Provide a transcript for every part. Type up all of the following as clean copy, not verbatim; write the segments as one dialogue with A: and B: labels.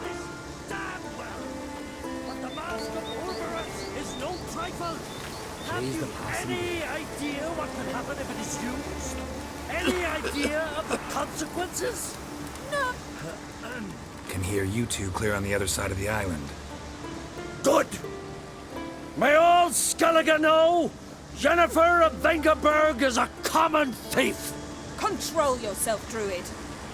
A: this damn well. But the mask of Orberus is no trifle. Have you any idea what could happen if it is used? Any idea of the consequences?
B: No.
C: Can hear you two clear on the other side of the island.
A: Good! May all Skellige know, Yennefer of Vengerberg is a common thief!
B: Control yourself, Druid.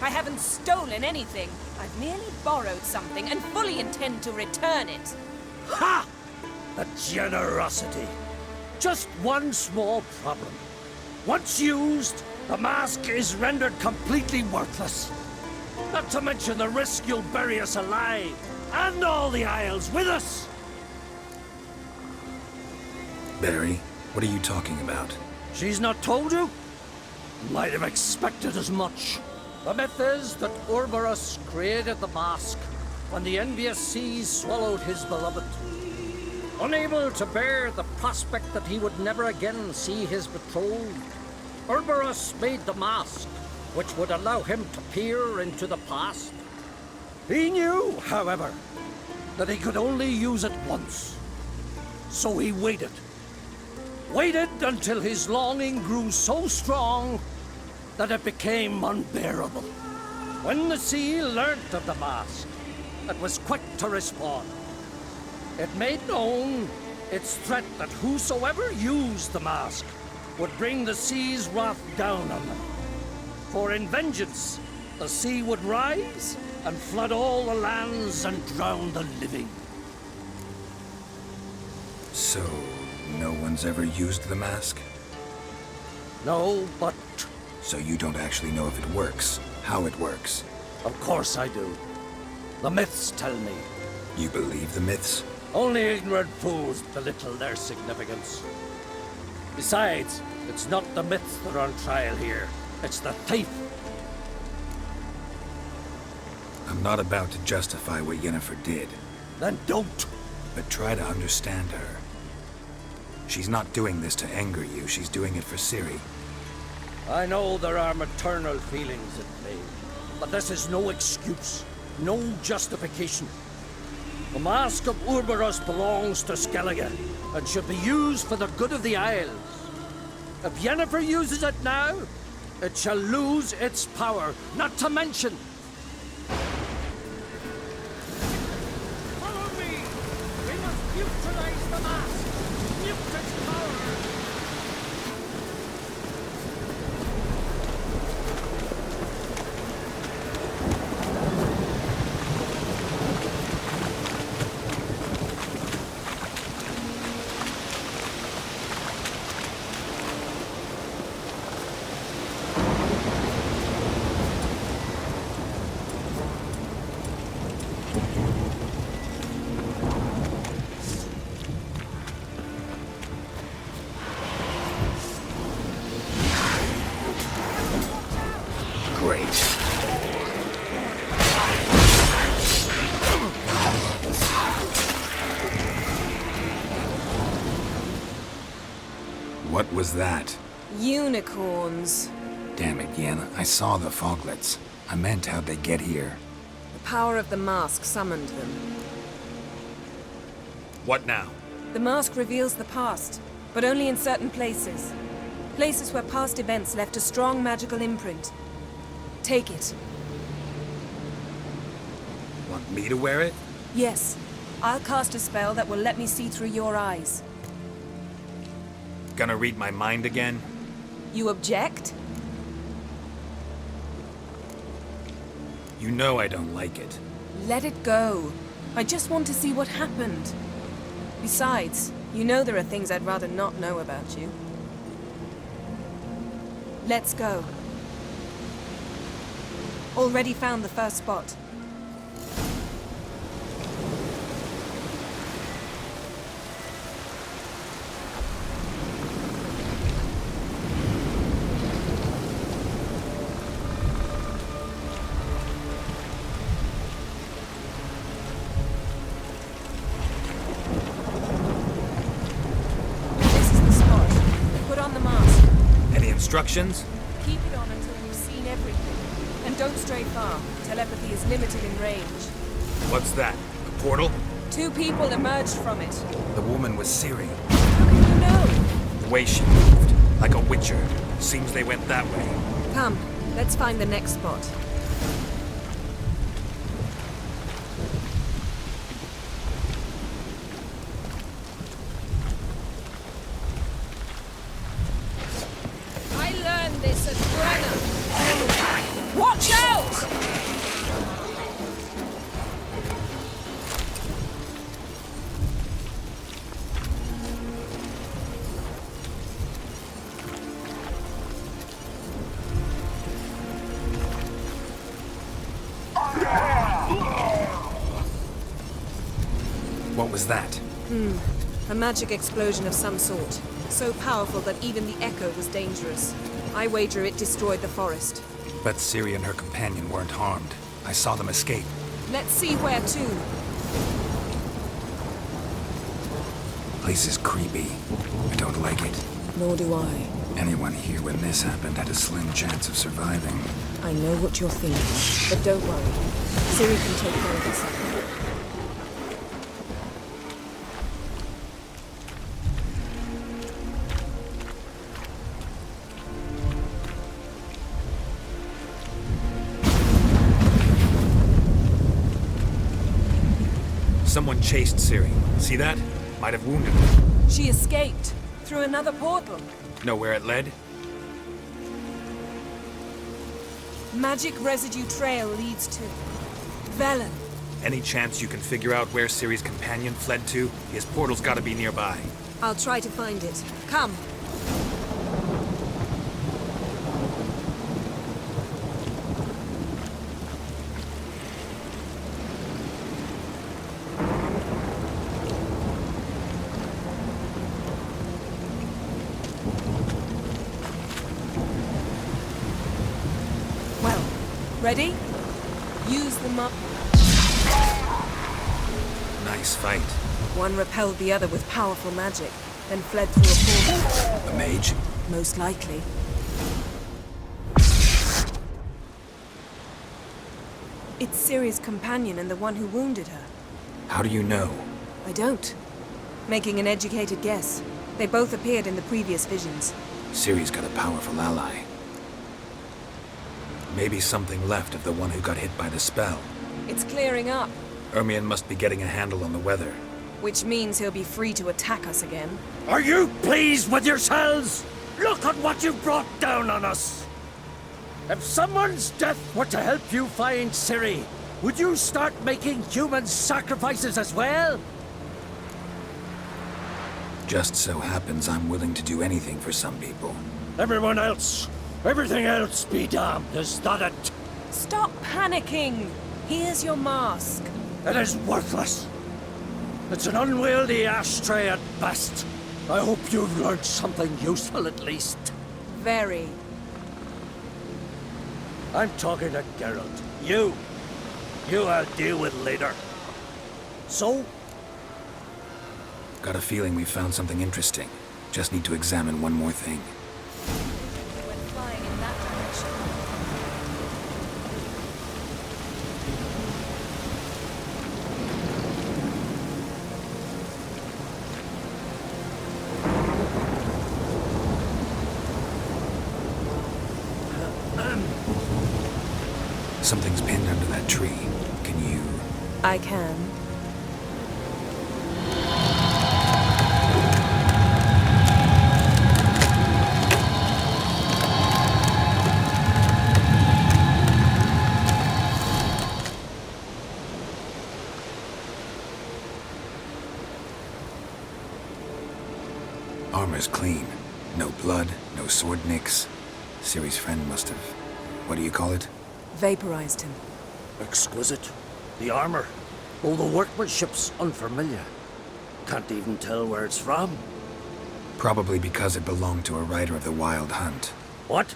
B: I haven't stolen anything. I've merely borrowed something and fully intend to return it.
A: Ha! The generosity. Just one small problem. Once used, the mask is rendered completely worthless. Not to mention the risk you'll bury us alive, and all the Isles with us!
C: Barry, what are you talking about?
A: She's not told you? Might have expected as much. The myth is that Orberus created the mask when the envious seas swallowed his beloved. Unable to bear the prospect that he would never again see his betrothed, Orberus made the mask, which would allow him to peer into the past. He knew, however, that he could only use it once. So he waited. Waited until his longing grew so strong that it became unbearable. When the sea learnt of the mask, it was quick to respond. It made known its threat that whosoever used the mask would bring the sea's wrath down on them. For in vengeance, the sea would rise and flood all the lands and drown the living.
C: So, no one's ever used the mask?
A: No, but...
C: So you don't actually know if it works, how it works?
A: Of course I do. The myths tell me.
C: You believe the myths?
A: Only ignorant fools belittle their significance. Besides, it's not the myths that are on trial here. It's the thief.
C: I'm not about to justify what Yennefer did.
A: Then don't.
C: But try to understand her. She's not doing this to anger you, she's doing it for Ciri.
A: I know there are maternal feelings at play, but this is no excuse, no justification. The Mask of Orberus belongs to Skellige, and should be used for the good of the Isles. If Yennefer uses it now, it shall lose its power, not to mention... Follow me! We must neutralize the mask! Mute its power!
C: What was that?
B: Unicorns.
C: Damn it, Yen. I saw the foglets. I meant how'd they get here?
B: The power of the mask summoned them.
C: What now?
B: The mask reveals the past, but only in certain places. Places where past events left a strong magical imprint. Take it.
C: Want me to wear it?
B: Yes. I'll cast a spell that will let me see through your eyes.
C: Gonna read my mind again?
B: You object?
C: You know I don't like it.
B: Let it go. I just want to see what happened. Besides, you know there are things I'd rather not know about you. Let's go. Already found the first spot.
C: Instructions?
B: Keep it on until you've seen everything. And don't stray far. Telepathy is limited in range.
C: What's that? A portal?
B: 2 people emerged from it.
C: The woman was Ciri.
B: How can you know?
C: The way she moved, like a witcher. Seems they went that way.
B: Come, let's find the next spot. I learned this at Brenner. Watch out!
C: What was that?
B: A magic explosion of some sort. So powerful that even the echo was dangerous. I wager it destroyed the forest.
C: But Ciri and her companion weren't harmed. I saw them escape.
B: Let's see where to.
C: Place is creepy. I don't like it.
B: Nor do I.
C: Anyone here when this happened had a slim chance of surviving.
B: I know what you're thinking, but don't worry. Ciri can take care of herself.
C: Someone chased Ciri. See that? Might have wounded her.
B: She escaped through another portal.
C: Know where it led?
B: Magic residue trail leads to Velen.
C: Any chance you can figure out where Ciri's companion fled to? His portal's gotta be nearby.
B: I'll try to find it. Come. Well, ready? Use them up.
C: Nice fight.
B: One repelled the other with powerful magic, then fled through a portal.
C: A mage?
B: Most likely. It's Ciri's companion and the one who wounded her.
C: How do you know?
B: I don't. Making an educated guess. They both appeared in the previous visions.
C: Ciri's got a powerful ally. Maybe something left of the one who got hit by the spell.
B: It's clearing up,
C: Ermion must be getting a handle on the weather.
B: which means he'll be free to attack us again.
A: Are you pleased with yourselves? Look at what you've brought down on us! If someone's death were to help you find Ciri, would you start making human sacrifices as well?
C: Just so happens I'm willing to do anything for some people.
A: Everyone else, everything else be damned, is that it?
B: Stop panicking! Here's your mask.
A: It is worthless. It's an unwieldy ashtray at best. I hope you've learned something useful at least.
B: Very.
A: I'm talking to Geralt. You I'll deal with later. So,
C: Got a feeling we found something interesting. Just need to examine one more thing.
B: Went flying in that direction.
C: Something's pinned under that tree. Can you...
B: I can.
C: Armor's clean. No blood, no sword nicks. Ciri's friend must have... What do you call it?
B: Vaporized him.
A: exquisite. The armor, though the workmanship's unfamiliar. Can't even tell where it's from.
C: Probably because it belonged to a rider of the Wild Hunt.
A: What?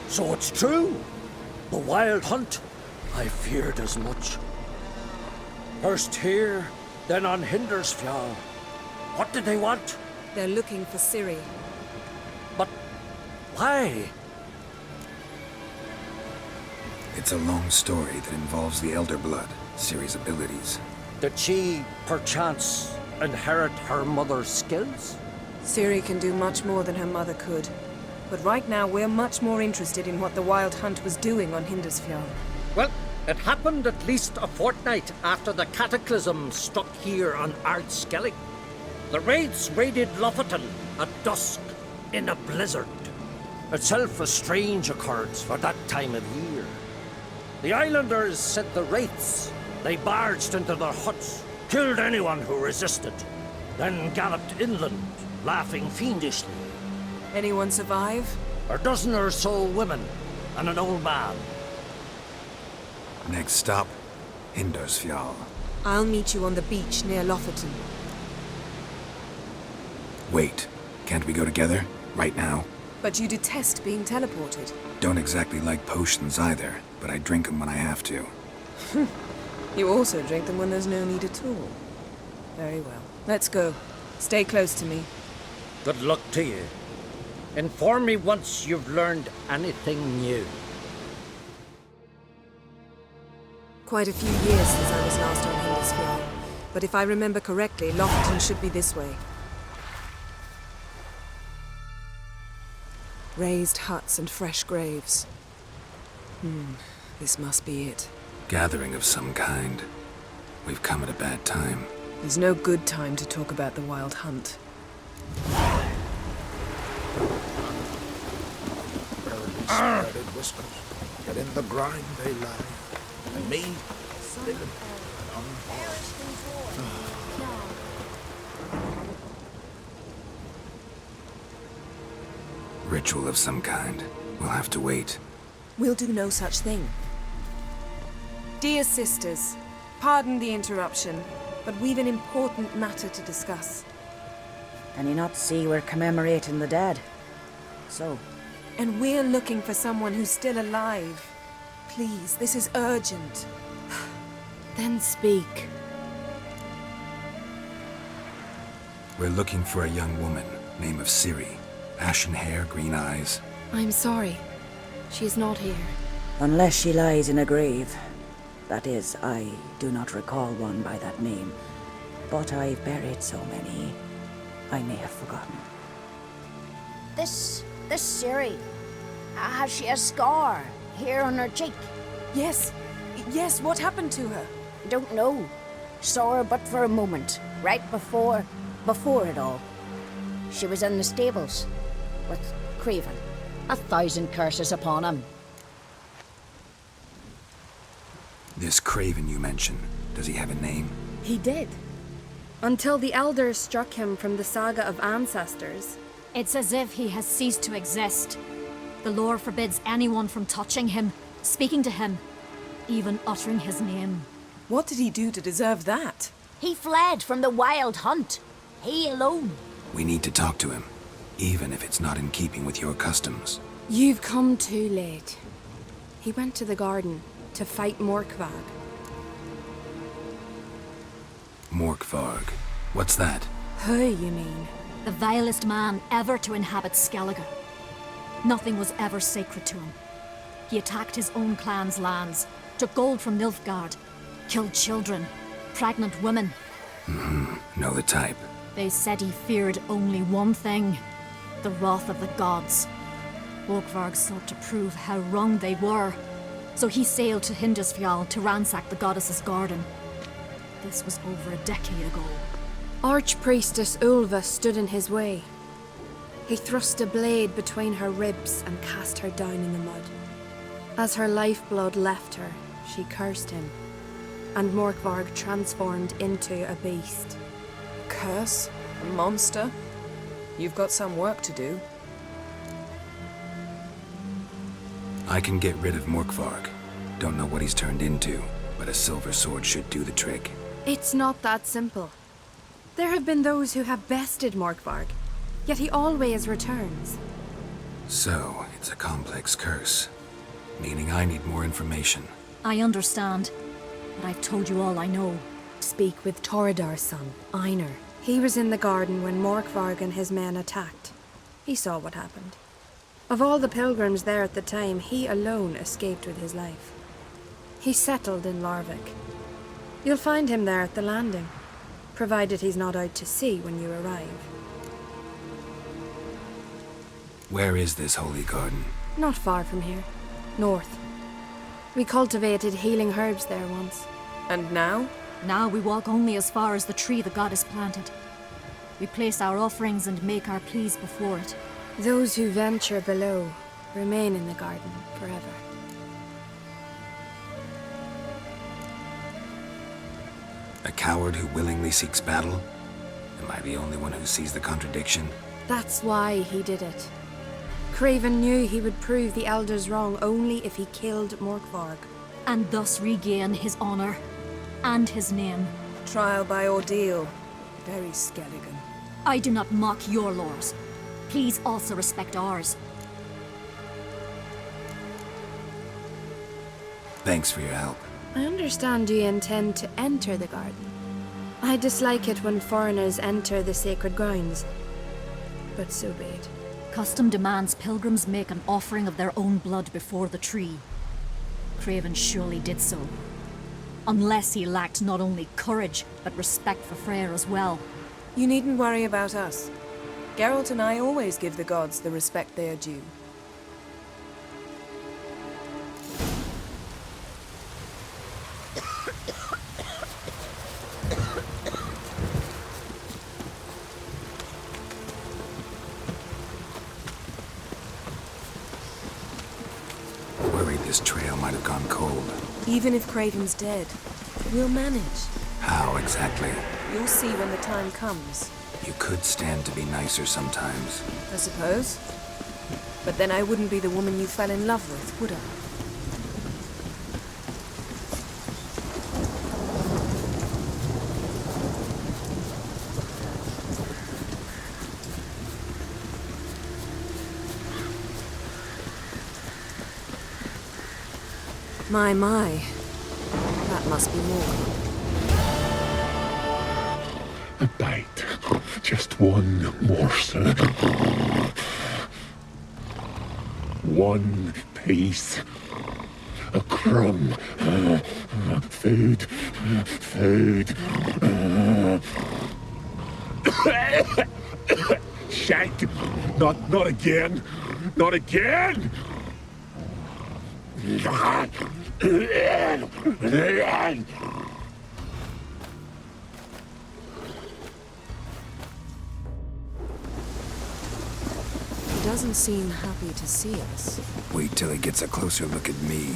A: So it's true? The Wild Hunt? I feared as much. First here, then on Hindersfjall. What did they want?
B: They're looking for Ciri.
A: But why?
C: It's a long story that involves the Elder Blood, Ciri's abilities.
A: Did she, perchance, inherit her mother's skills?
B: Ciri can do much more than her mother could. But right now, we're much more interested in what the Wild Hunt was doing on Hindisfjall.
A: Well, it happened at least a fortnight after the cataclysm struck here on Ardskellig. The raids raided Lofoten at dusk in a blizzard. Itself a strange occurrence for that time of year. The islanders sent the wraiths. They barged into their huts, killed anyone who resisted, then galloped inland, laughing fiendishly.
B: Anyone survive?
A: A dozen or so women and an old man.
C: Next stop, Hindisfjall.
B: I'll meet you on the beach near Lofoten.
C: Wait, can't we go together? Right now?
B: But you detest being teleported.
C: Don't exactly like potions either, but I drink them when I have to.
B: You also drink them when there's no need at all. Very well. Let's go. Stay close to me.
A: Good luck to you. Inform me once you've learned anything new.
B: Quite a few years since I was last on Hindisfjall, but if I remember correctly, Lofoten should be this way. Raised huts and fresh graves. This must be it.
C: Gathering of some kind. We've come at a bad time.
B: There's no good time to talk about the Wild Hunt.
D: Spreaded whiskers, yet in the grime they lie. And me, living
C: Ritual of some kind. We'll have to wait.
B: We'll do no such thing. Dear sisters, pardon the interruption, but we've an important matter to discuss.
E: Can you not see we're commemorating the dead? So,
B: And we're looking for someone who's still alive. Please, this is urgent.
F: Then speak.
C: We're looking for a young woman, name of Ciri. Ashen hair, green eyes.
F: I'm sorry. She is not here.
E: unless she lies in a grave. That is, I do not recall one by that name. But I've buried so many, I may have forgotten.
G: This Ciri, has she a scar here on her cheek?
B: Yes, what happened to her?
G: Don't know. Saw her but for a moment, right before it all. She was in the stables with Craven. 1,000 curses upon him.
C: This Craven you mention, does he have a name?
F: He did. Until the elders struck him from the saga of ancestors.
H: It's as if he has ceased to exist. The lore forbids anyone from touching him, speaking to him, even uttering his name.
B: What did he do to deserve that?
G: He fled from the Wild Hunt. He alone.
C: We need to talk to him, even if it's not in keeping with your customs.
F: You've come too late. He went to the garden to fight Morkvarg.
C: Morkvarg. What's that?
F: Who, you mean?
H: The vilest man ever to inhabit Skellige. Nothing was ever sacred to him. He attacked his own clan's lands, took gold from Nilfgaard, killed children, pregnant women.
C: Know the type.
H: They said he feared only one thing, the wrath of the gods. Morkvarg sought to prove how wrong they were, so he sailed to Hindisfjall to ransack the goddess's garden. This was over a decade ago.
F: Archpriestess Ulva stood in his way. He thrust a blade between her ribs and cast her down in the mud. As her lifeblood left her, she cursed him, and Morkvarg transformed into a beast.
B: Curse? A monster? You've got some work to do.
C: I can get rid of Morkvarg. Don't know what he's turned into, but a silver sword should do the trick.
F: It's not that simple. There have been those who have bested Morkvarg, yet he always returns.
C: So, it's a complex curse. Meaning I need more information.
H: I understand, but I've told you all I know.
F: Speak with Toradar's son, Einar. He was in the garden when Morkvarg and his men attacked. He saw what happened. Of all the pilgrims there at the time, he alone escaped with his life. He settled in Larvik. You'll find him there at the landing, provided he's not out to sea when you arrive.
C: Where is this holy garden?
F: Not far from here. North. We cultivated healing herbs there once.
B: And now?
H: Now we walk only as far as the tree the goddess planted. We place our offerings and make our pleas before it.
F: Those who venture below remain in the garden forever.
C: A coward who willingly seeks battle? Am I the only one who sees the contradiction?
F: That's why he did it. Craven knew he would prove the elders wrong only if he killed Morkvarg.
H: And thus regain his honor and his name.
B: Trial by ordeal. Very Skelligan.
H: I do not mock your laws. Please also respect ours.
C: Thanks for your help.
F: I understand you intend to enter the garden. I dislike it when foreigners enter the sacred grounds. But so be it.
H: Custom demands pilgrims make an offering of their own blood before the tree. Craven surely did so. Unless he lacked not only courage, but respect for Freyr as well.
B: You needn't worry about us. Geralt and I always give the gods the respect they are due.
C: Worried this trail might have gone cold.
B: Even if Craven's dead, we'll manage.
C: How exactly?
B: You'll see when the time comes,
C: You could stand to be nicer sometimes.
B: I suppose. But then I wouldn't be the woman you fell in love with, would I? My. That must be more.
I: A bite. Just one morsel. One piece. A crumb. Food. Food. Shank. Not again. Not again!
B: He doesn't seem happy to see us.
C: Wait till he gets a closer look at me.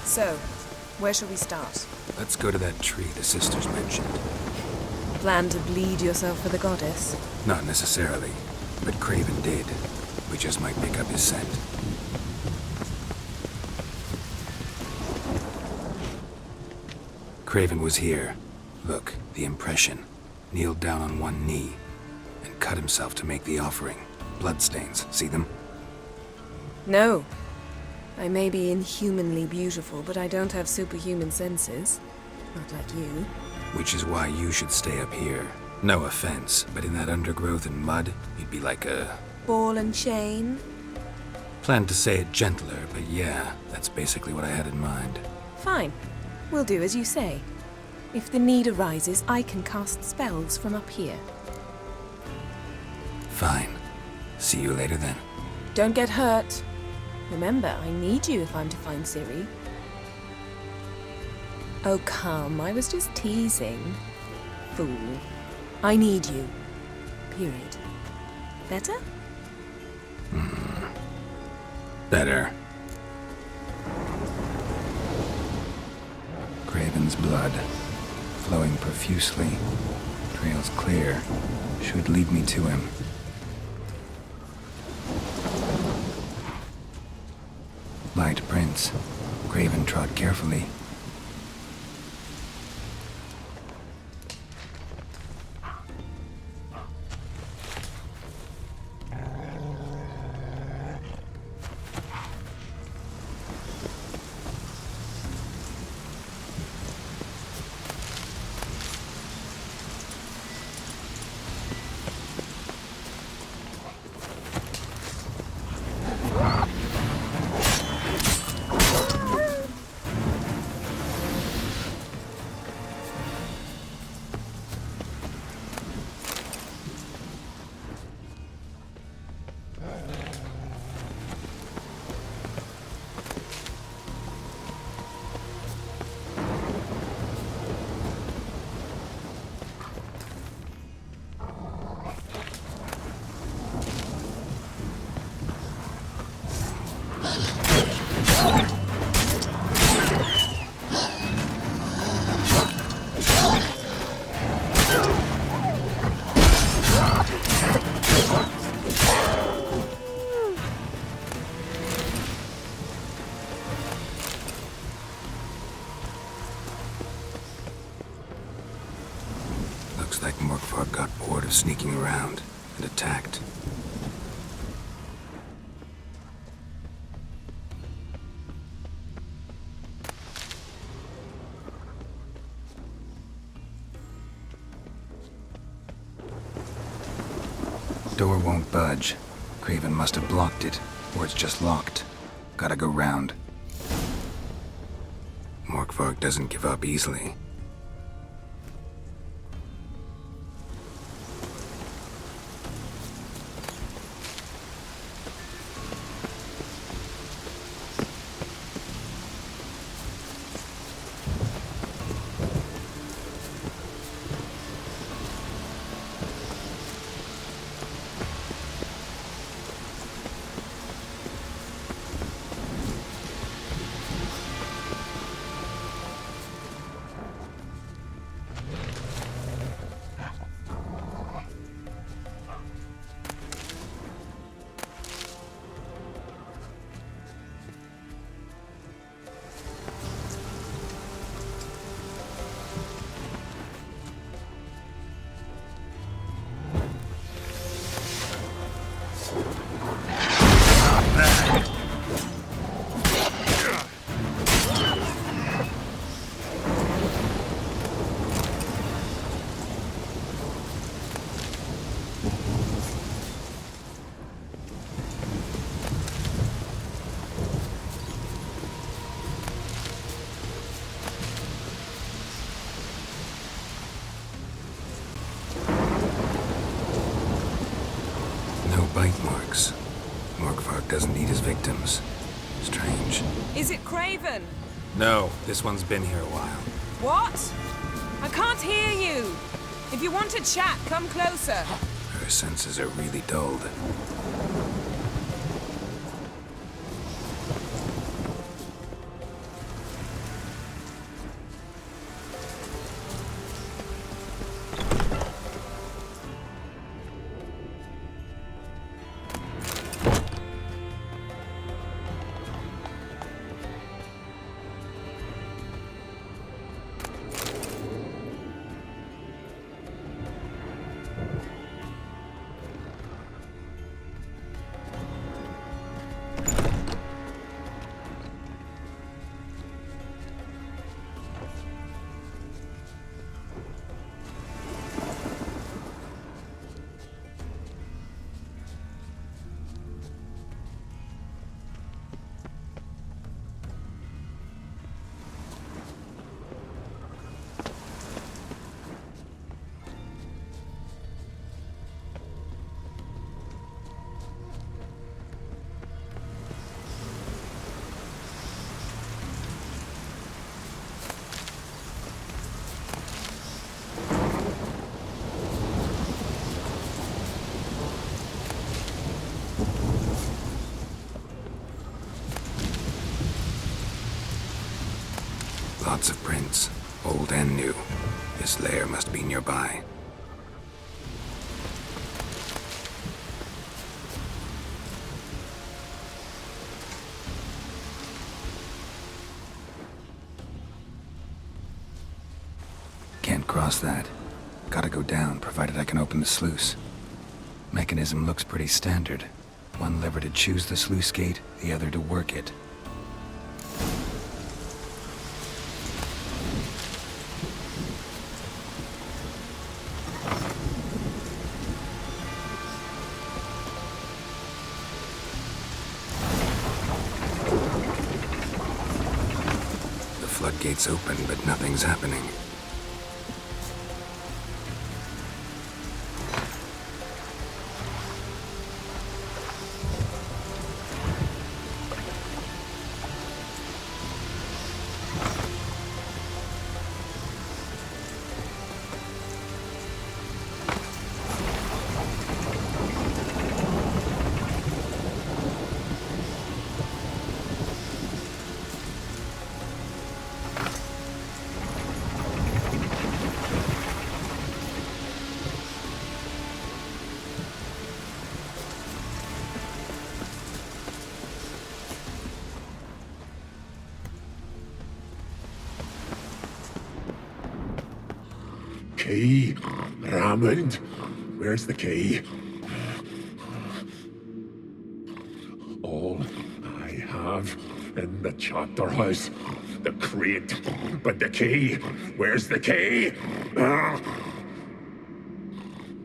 B: So, where shall we start?
C: Let's go to that tree the sisters mentioned.
B: Plan to bleed yourself for the goddess?
C: Not necessarily, but Craven did. We just might pick up his scent. Craven was here. Look, the impression. Kneeled down on one knee and cut himself to make the offering. Bloodstains, see them?
B: No. I may be inhumanly beautiful, but I don't have superhuman senses. Not like you.
C: Which is why you should stay up here. No offense, but in that undergrowth and mud, you'd be like a...
B: Ball and chain?
C: Planned to say it gentler, but yeah, that's basically what I had in mind.
B: Fine. We'll do as you say. If the need arises, I can cast spells from up here.
C: Fine. See you later then.
B: Don't get hurt. Remember, I need you if I'm to find Ciri. Oh, come. I was just teasing. Fool. I need you. Period. Better?
C: Better. Craven's blood, flowing profusely. Trail's clear. Should lead me to him. Light prints. Craven trod carefully. Looks like Morkvarg got bored of sneaking around and attacked. Door won't budge. Craven must have blocked it, or it's just locked. Gotta go round. Morkvarg doesn't give up easily. Bite marks. Morkvarg doesn't eat his victims. Strange.
B: Is it Craven?
C: No, this one's been here a while.
B: What? I can't hear you. If you want to chat, come closer.
C: Her senses are really dulled. Lots of prints, old and new. This lair must be nearby. Can't cross that. Gotta go down, provided I can open the sluice. Mechanism looks pretty standard. One lever to choose the sluice gate, the other to work it. Floodgates open, but nothing's happening.
I: key. Raymond, where's the key? All I have in the chapter house, the crate, but the key, where's the key?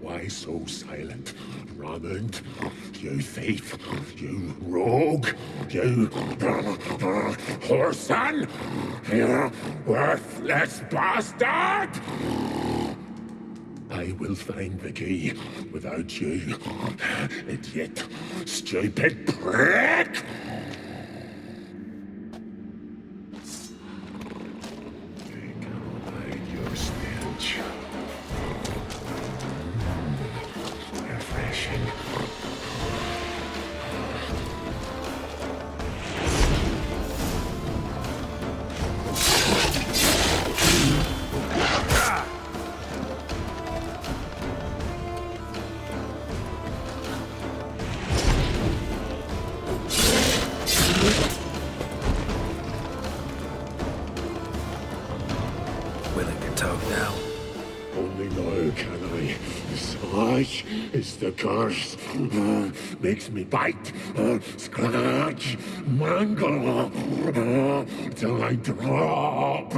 I: Why so silent, Raymond? You thief, you rogue, you whoreson, you worthless bastard! I will find the key without you, idiot, stupid prick! I can hide your stench. Refreshing.
C: Willing to talk now?
I: Only now can I. Slash is the curse. Makes me bite, scratch, mangle, till I drop.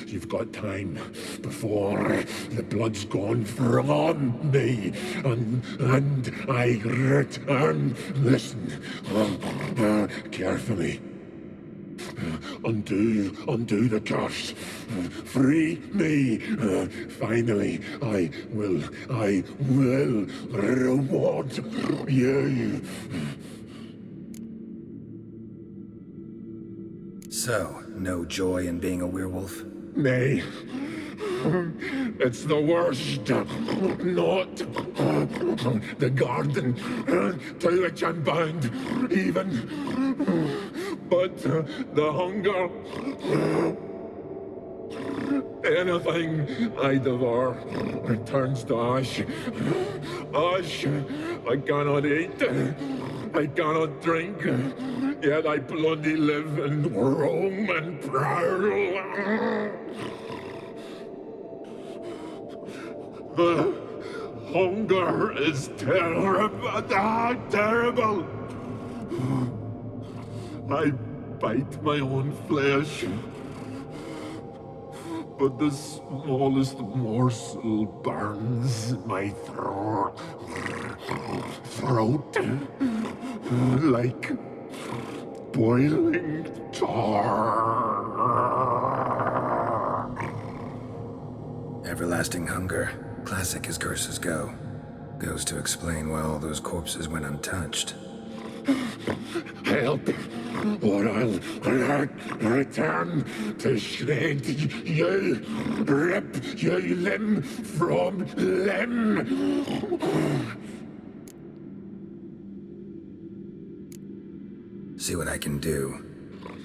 I: You've got time before the blood's gone from me, and I return. Listen, carefully. Undo the curse. Free me. Finally, I will reward you.
C: So, no joy in being a werewolf?
I: Nay. It's the worst. Not the garden to which I'm bound, even. But the hunger. Anything I devour returns to ash. Ash. I cannot eat. I cannot drink. Yet I bloody live and roam and prowl. Hunger is terrible. Terrible. I bite my own flesh, but the smallest morsel burns my throat like boiling tar.
C: Everlasting hunger. Classic as curses go. Goes to explain why all those corpses went untouched.
I: Help, or I'll return to shred you, rip you limb from limb.
C: See what I can do.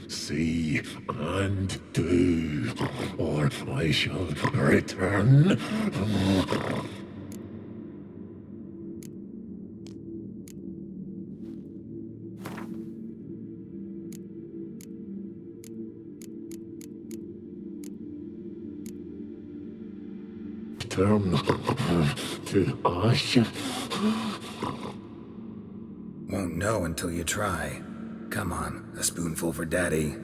I: See and do, or I shall return. Turn to ash.
C: Won't know until you try. Come on, a spoonful for Daddy.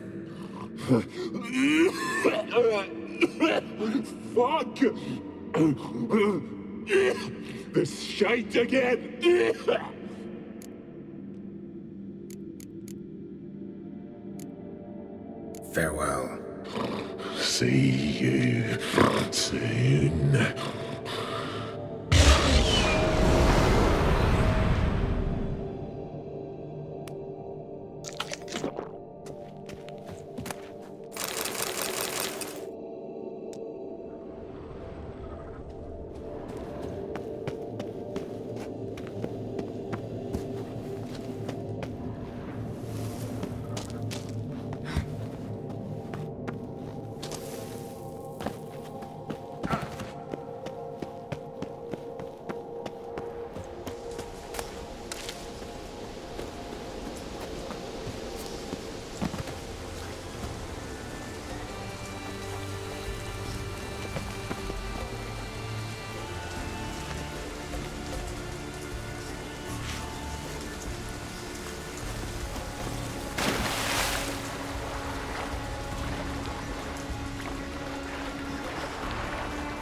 I: Fuck! This shite again!
C: Farewell.
I: See you soon.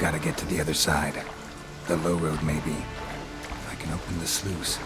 C: Gotta get to the other side. The low road, maybe. I can open the sluice.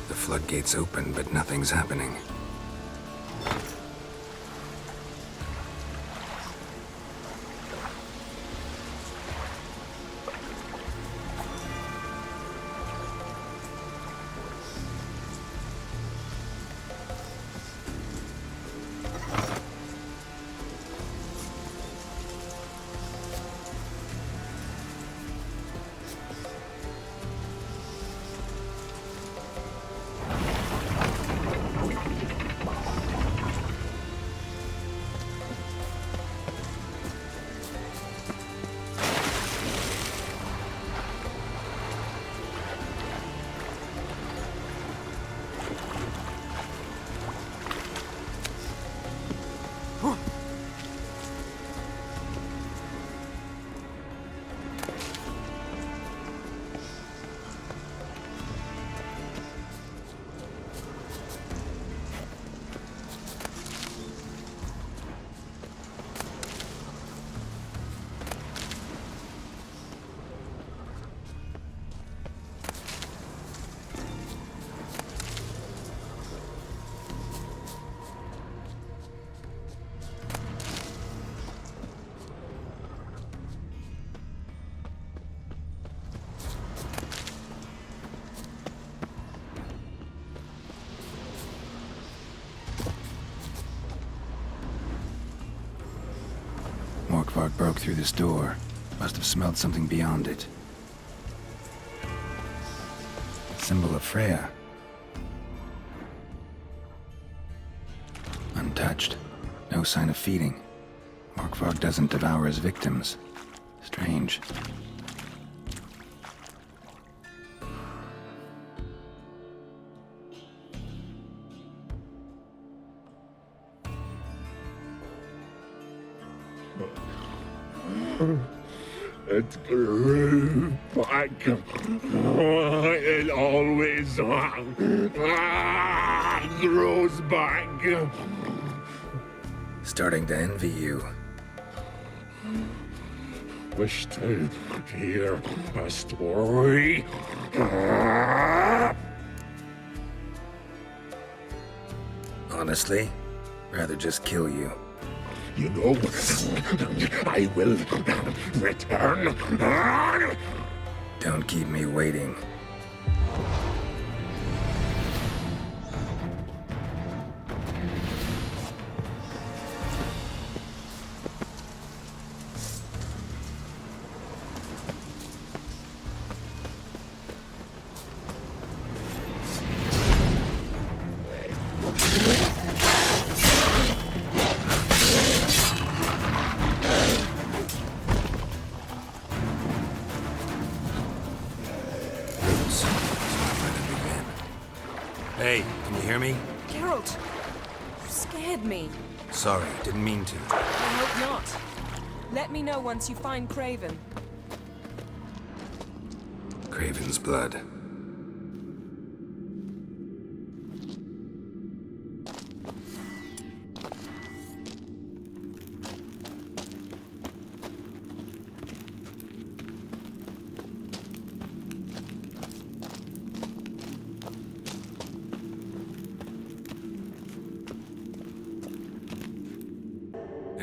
C: The floodgates open, but nothing's happening. Morkvarg broke through this door. Must have smelled something beyond it. Symbol of Freya. Untouched. No sign of feeding. Morkvarg doesn't devour his victims. Strange.
I: It grew back. It always grows back.
C: Starting to envy you.
I: Wish to hear a story.
C: Honestly, rather just kill you.
I: You know, I will return.
C: Don't keep me waiting. Hey, can you hear me?
B: Geralt! You scared me.
C: Sorry, didn't mean to.
B: I hope not. Let me know once you find Craven.
C: Craven's blood.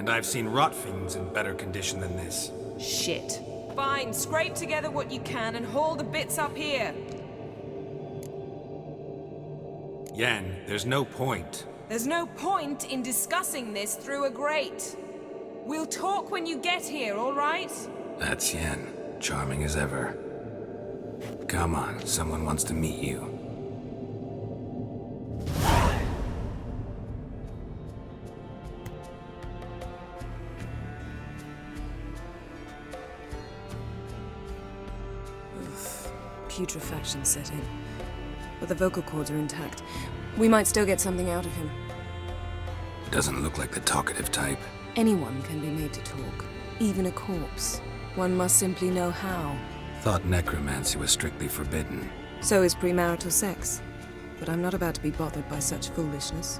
C: And I've seen rot fiends in better condition than this.
B: Shit. Fine, scrape together what you can and haul the bits up here.
C: Yen, there's no point.
B: There's no point in discussing this through a grate. We'll talk when you get here, all right?
C: That's Yen. Charming as ever. Come on, someone wants to meet you.
B: Putrefaction set in. But the vocal cords are intact. We might still get something out of him.
C: Doesn't look like the talkative type.
B: Anyone can be made to talk. Even a corpse. One must simply know how.
C: Thought necromancy was strictly forbidden.
B: So is premarital sex. But I'm not about to be bothered by such foolishness.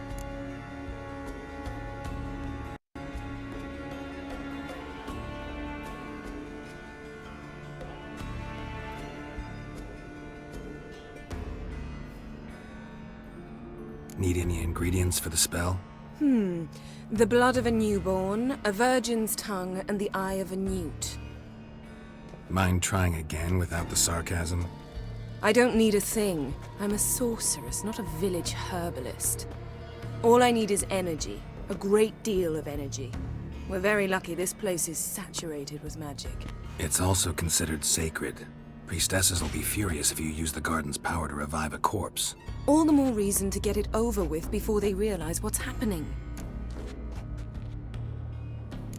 C: Need any ingredients for the spell?
B: The blood of a newborn, a virgin's tongue, and the eye of a newt.
C: Mind trying again without the sarcasm?
B: I don't need a thing. I'm a sorceress, not a village herbalist. All I need is energy. A great deal of energy. We're very lucky this place is saturated with magic.
C: It's also considered sacred. Priestesses will be furious if you use the garden's power to revive a corpse.
B: All the more reason to get it over with before they realize what's happening.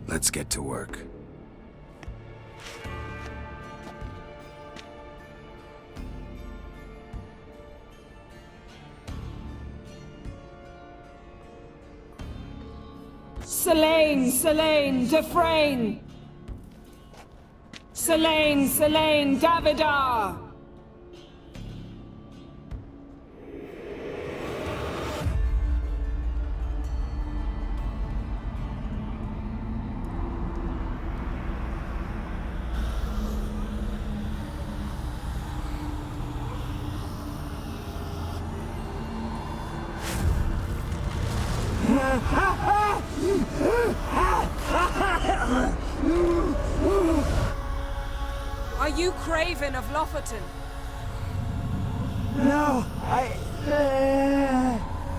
C: Let's get to work.
B: Selene, Selene, Defrain! Selene, Selene, Davidar! Are you Craven of Lofferton?
J: No, I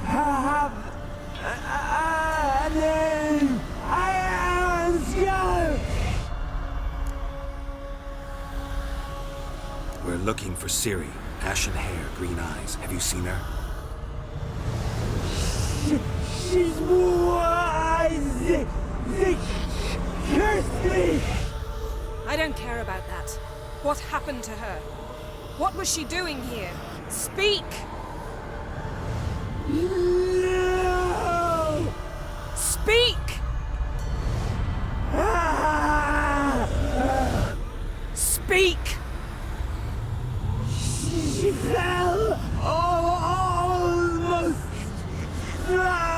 J: have a name. I am Scar.
C: We're looking for Ciri. Ashen hair, green eyes. Have you seen her?
J: She's wise. They cursed me.
B: I don't care about that. What happened to her? What was she doing here? Speak!
J: No.
B: Speak! Speak!
J: She fell almost drowned.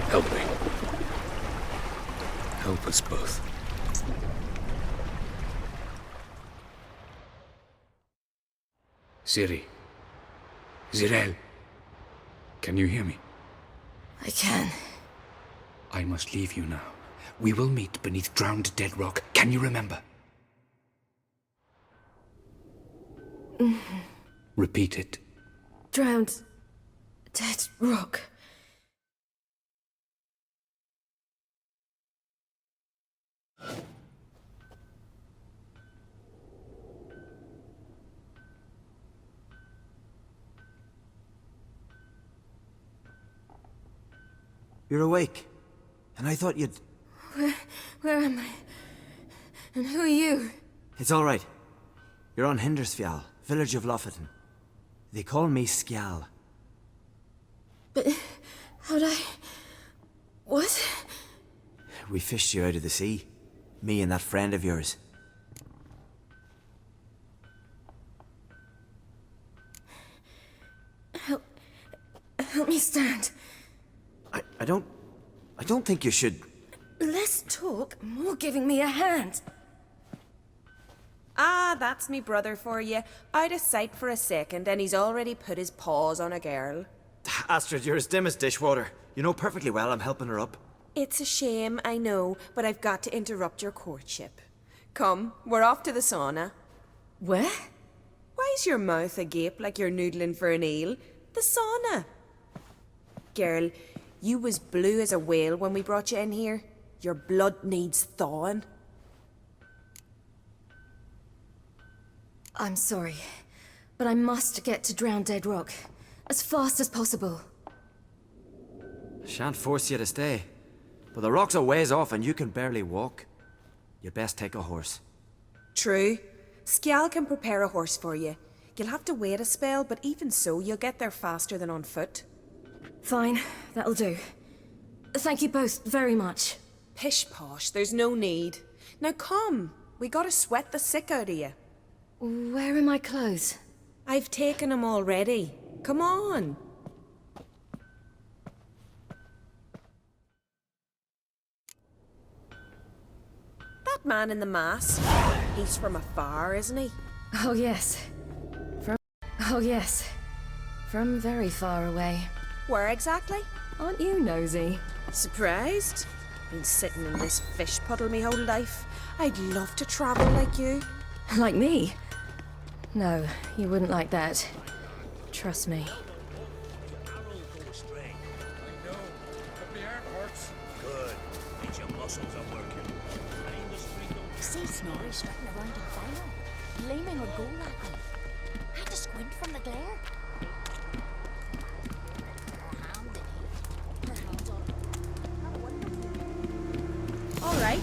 C: Help me. Help us both.
K: Ciri. Zirel. Can you hear me?
G: I can.
K: I must leave you now. We will meet beneath drowned dead rock. Can you remember? Repeat it.
G: Drowned. Dead rock.
J: You're awake. And I thought you'd...
B: Where am I? And who are you?
J: It's all right. You're on Hindersfjall, village of Lofoten. They call me Skjal.
B: But how'd I... What?
J: We fished you out of the sea. Me and that friend of yours.
B: Help me stand.
J: I don't think you should...
B: Less talk, more giving me a hand. Ah, that's me brother for you. Out of sight for a second, and he's already put his paws on a girl.
J: Astrid, you're as dim as dishwater. You know perfectly well I'm helping her up.
B: It's a shame, I know, but I've got to interrupt your courtship. Come, we're off to the sauna. Where? Why's your mouth agape like you're noodling for an eel? The sauna. Girl, you was blue as a whale when we brought you in here. Your blood needs thawing.
H: I'm sorry, but I must get to Drowned Dead Rock as fast as possible.
J: Shan't force you to stay. But the rock's a ways off and you can barely walk. You'd best take a horse.
B: True. Skjal can prepare a horse for you. You'll have to wait a spell, but even so, you'll get there faster than on foot.
H: Fine, that'll do. Thank you both very much.
B: Pish posh, there's no need. Now come, we gotta sweat the sick out of you.
H: Where are my clothes?
B: I've taken them already. Come on. That man in the mask, he's from afar, isn't he?
H: Oh yes. From very far away.
B: Where exactly?
H: Aren't you nosy?
B: Surprised? Been sitting in this fish puddle me whole life. I'd love to travel like you.
H: Like me? No, you wouldn't like that. Trust me.
G: See Snorri strutting around in fire, gleaming or gold lacking. Had to squint from the glare.
B: All right,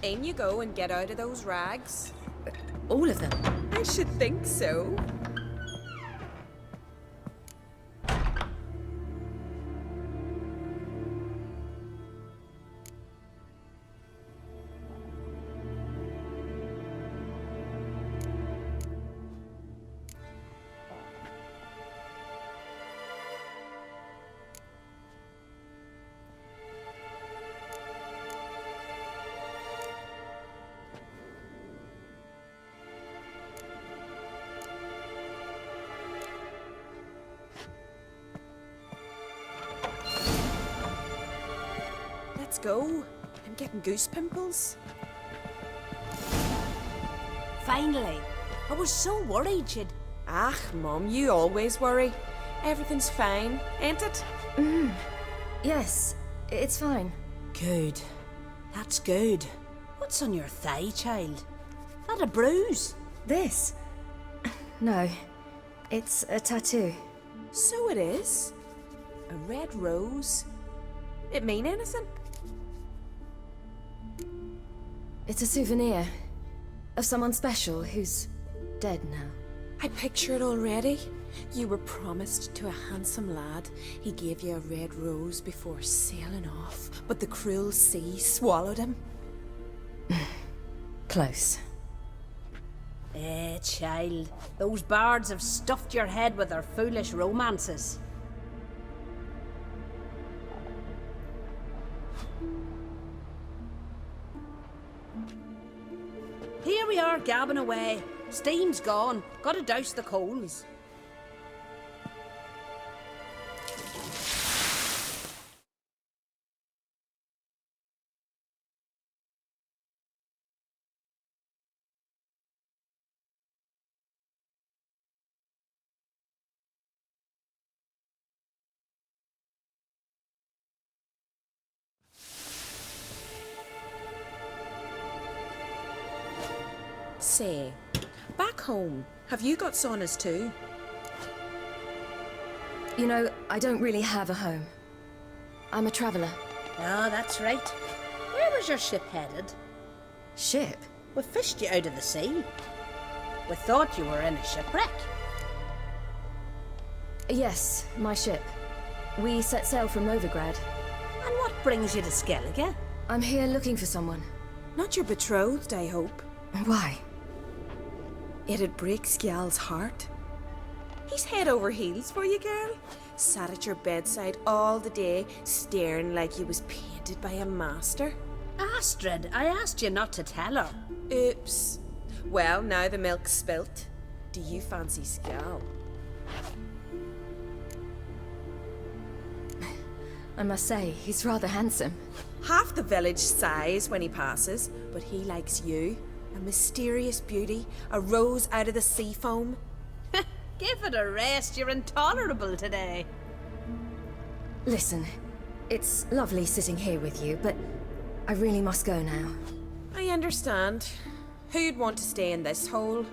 B: in you go and get out of those rags.
H: All of them?
B: I should think so. Let's go. I'm getting goose pimples.
G: Finally. I was so worried she'd...
B: Ah, Mum, you always worry. Everything's fine, ain't it?
H: Yes, it's fine.
G: Good. That's good. What's on your thigh, child? Not a bruise?
H: This? No, it's a tattoo.
B: So it is. A red rose. It mean anything?
H: It's a souvenir of someone special who's dead now.
B: I picture it already. You were promised to a handsome lad. He gave you a red rose before sailing off, but the cruel sea swallowed him.
H: Close.
G: Child. Those bards have stuffed your head with their foolish romances. Here we are, gabbing away. Steam's gone. Gotta douse the coals.
B: Say, back home, have you got saunas too?
H: You know, I don't really have a home.
F: I'm a traveller.
G: Ah, that's right. Where was your ship headed?
F: Ship?
G: We fished you out of the sea. We thought you were in a shipwreck.
F: Yes, my ship. We set sail from Novigrad.
G: And what brings you to Skellige?
F: I'm here looking for someone.
B: Not your betrothed, I hope.
F: Why?
B: It'd break Skjal's heart. He's head over heels for you, girl. Sat at your bedside all the day, staring like he was painted by a master.
G: Astrid, I asked you not to tell her.
B: Oops. Well, now the milk's spilt. Do you fancy Skjal?
F: I must say, he's rather handsome.
B: Half the village sighs when he passes, but he likes you. A mysterious beauty, a rose out of the sea foam.
G: Give it a rest, you're intolerable today.
F: Listen, it's lovely sitting here with you, but I really must go now.
B: I understand. Who'd want to stay in this hole?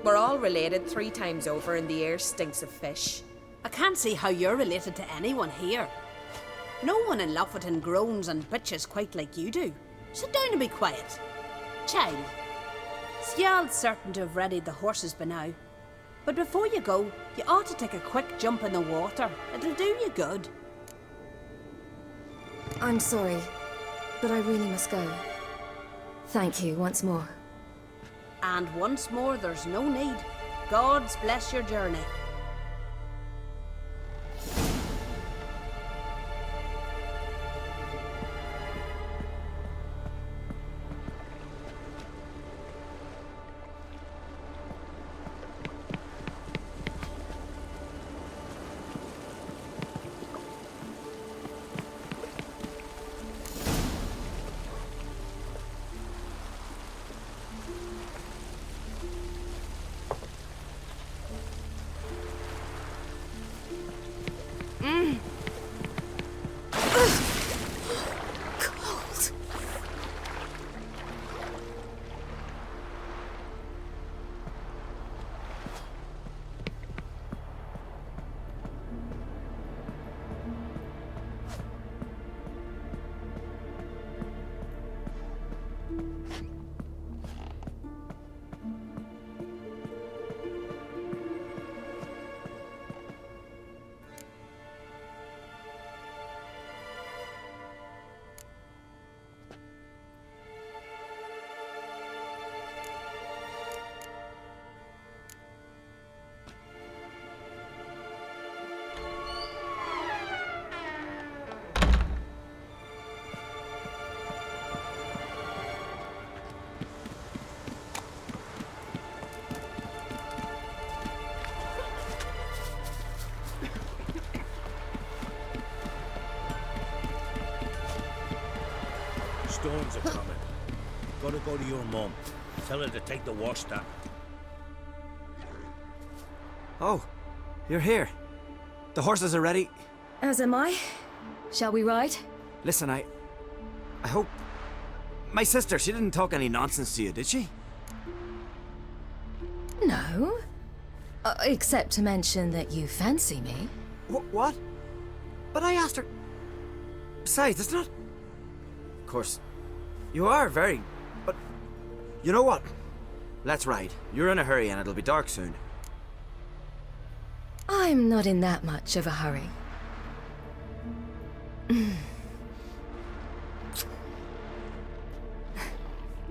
B: We're all related 3 times over and the air stinks of fish.
G: I can't see how you're related to anyone here. No one in Lofoten groans and bitches quite like you do. Sit down and be quiet. Child, Skjal's certain to have readied the horses by now. But before you go, you ought to take a quick jump in the water. It'll do you good.
F: I'm sorry, but I really must go. Thank you once more.
G: And once more, there's no need. God's bless your journey.
F: Cold.
L: Storms are coming. Gotta go to your mum. Tell her to take the wash down.
J: Oh, you're here. The horses are ready.
F: As am I. Shall we ride?
J: Listen, I hope... My sister, she didn't talk any nonsense to you, did she?
F: No. Except to mention that you fancy me.
J: What? But I asked her... Besides, it's not... Of course, you are very... But... You know what? Let's ride. You're in a hurry and it'll be dark soon.
F: I'm not in that much of a hurry.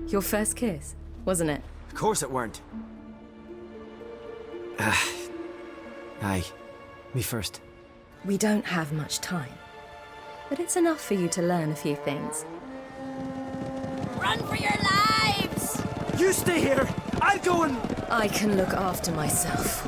F: Your first kiss, wasn't it?
J: Of course it weren't. Aye. Me first.
F: We don't have much time. But it's enough for you to learn a few things.
G: Run for your lives!
J: You stay here! I'll go and...
F: I can look after myself.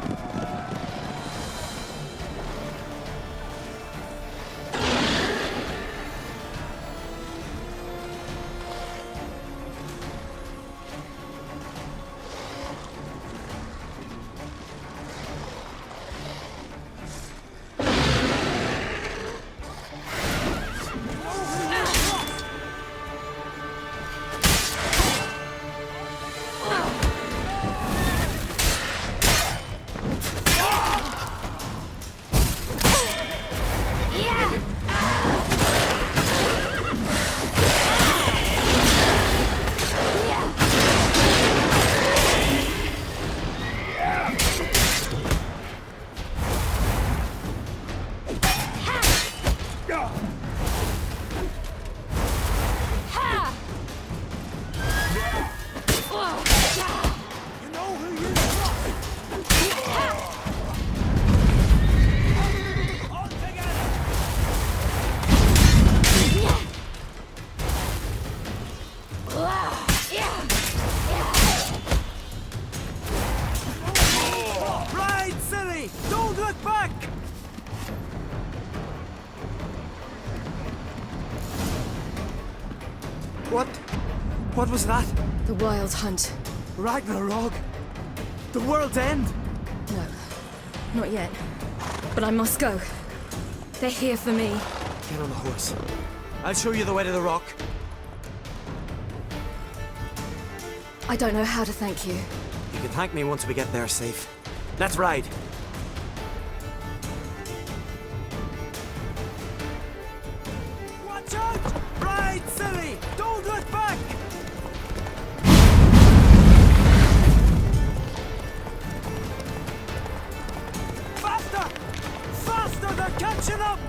J: back! What was that?
B: The Wild Hunt.
J: Ragnarok? The world's end?
B: No, not yet. But I must go. They're here for me.
J: Get on the horse. I'll show you the way to the rock.
B: I don't know how to thank you.
J: You can thank me once we get there safe. Let's ride. Watch out! Ride, silly! Don't look back! Faster! Faster! They're catching up!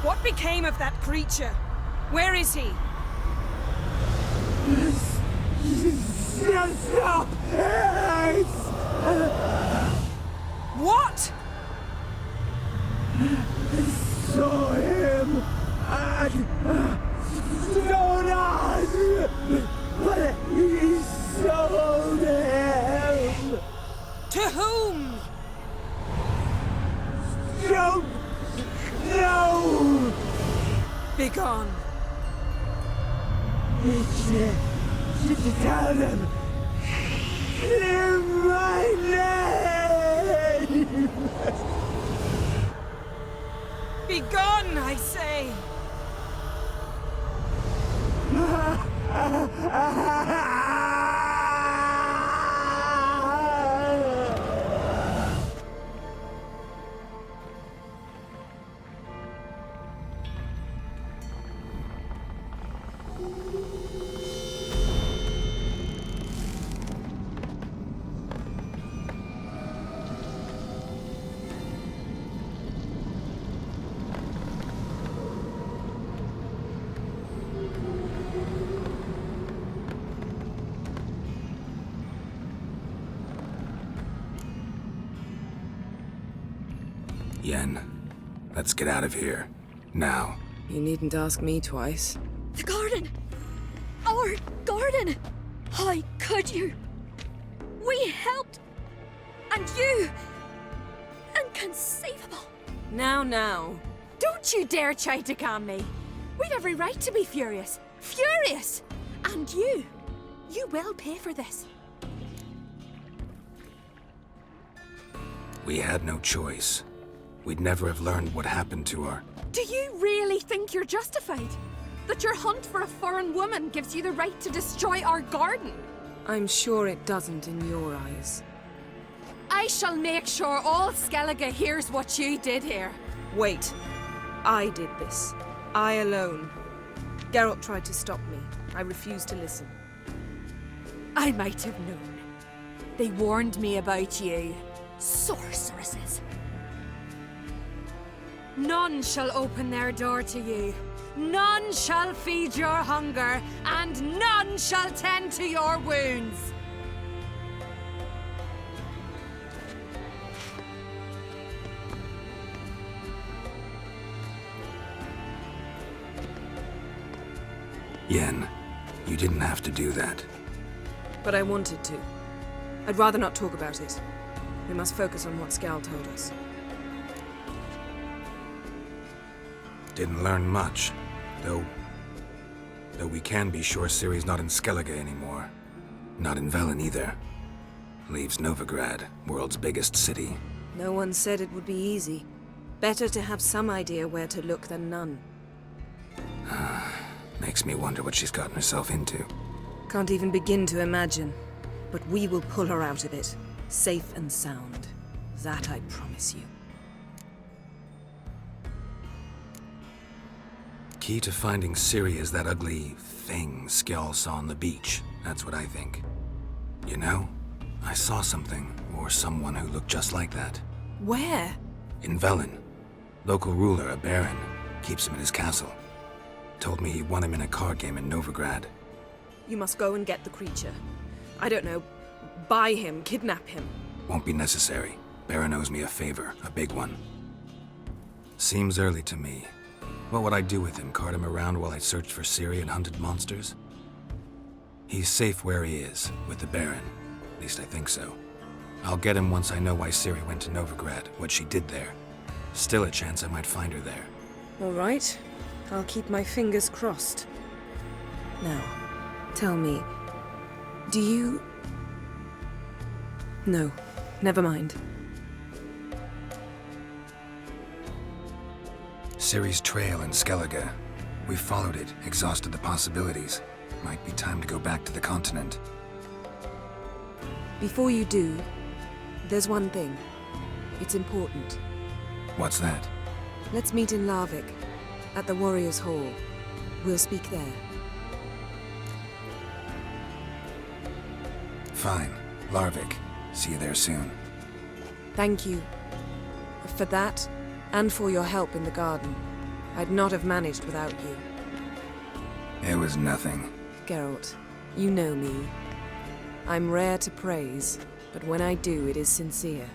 B: What became of that creature? Where is he? What?
D: Saw him at Stonas, but he sold him.
B: To whom?
D: Don't know.
B: Begone.
D: Tell them. Clear my name.
B: Begone, I say.
C: Yen, let's get out of here. Now.
B: You needn't ask me twice.
H: The garden! Our garden! How could you? We helped! And you! Inconceivable!
B: Now.
F: Don't you dare try to calm me. We've every right to be furious. Furious! And you will pay for this.
C: We had no choice. We'd never have learned what happened to her.
F: Do you really think you're justified? That your hunt for a foreign woman gives you the right to destroy our garden?
B: I'm sure it doesn't in your eyes.
F: I shall make sure all Skellige hears what you did here.
B: Wait. I did this. I alone. Geralt tried to stop me. I refused to listen.
F: I might have known. They warned me about you. Sorceresses. None shall open their door to you. None shall feed your hunger, and none shall tend to your wounds.
C: Yen, you didn't have to do that.
B: But I wanted to. I'd rather not talk about it. We must focus on what Skal told us.
C: Didn't learn much, though we can be sure Ciri's not in Skellige anymore. Not in Velen either. Leaves Novigrad, world's biggest city.
B: No one said it would be easy. Better to have some idea where to look than none.
C: Makes me wonder what she's gotten herself into.
B: Can't even begin to imagine. But we will pull her out of it. Safe and sound. That I promise you.
C: Key to finding Ciri is that ugly thing Skjall saw on the beach. That's what I think. You know, I saw something, or someone who looked just like that.
B: Where?
C: In Velen. Local ruler, a baron, keeps him in his castle. Told me he won him in a card game in Novigrad.
B: You must go and get the creature. I don't know. Buy him, kidnap him.
C: Won't be necessary. Baron owes me a favor, a big one. Seems early to me. What would I do with him? Cart him around while I searched for Ciri and hunted monsters? He's safe where he is, with the Baron. At least I think so. I'll get him once I know why Ciri went to Novigrad, what she did there. Still a chance I might find her there.
B: All right. I'll keep my fingers crossed. Now, tell me, do you... No, never mind.
C: Ciri's trail in Skellige. We followed it, exhausted the possibilities. Might be time to go back to the continent.
B: Before you do, there's one thing. It's important.
C: What's that?
B: Let's meet in Larvik, at the Warriors' Hall. We'll speak there.
C: Fine. Larvik. See you there soon.
B: Thank you. For that, and for your help in the garden. I'd not have managed without you.
C: It was nothing.
B: Geralt, you know me. I'm rare to praise, but when I do, it is sincere.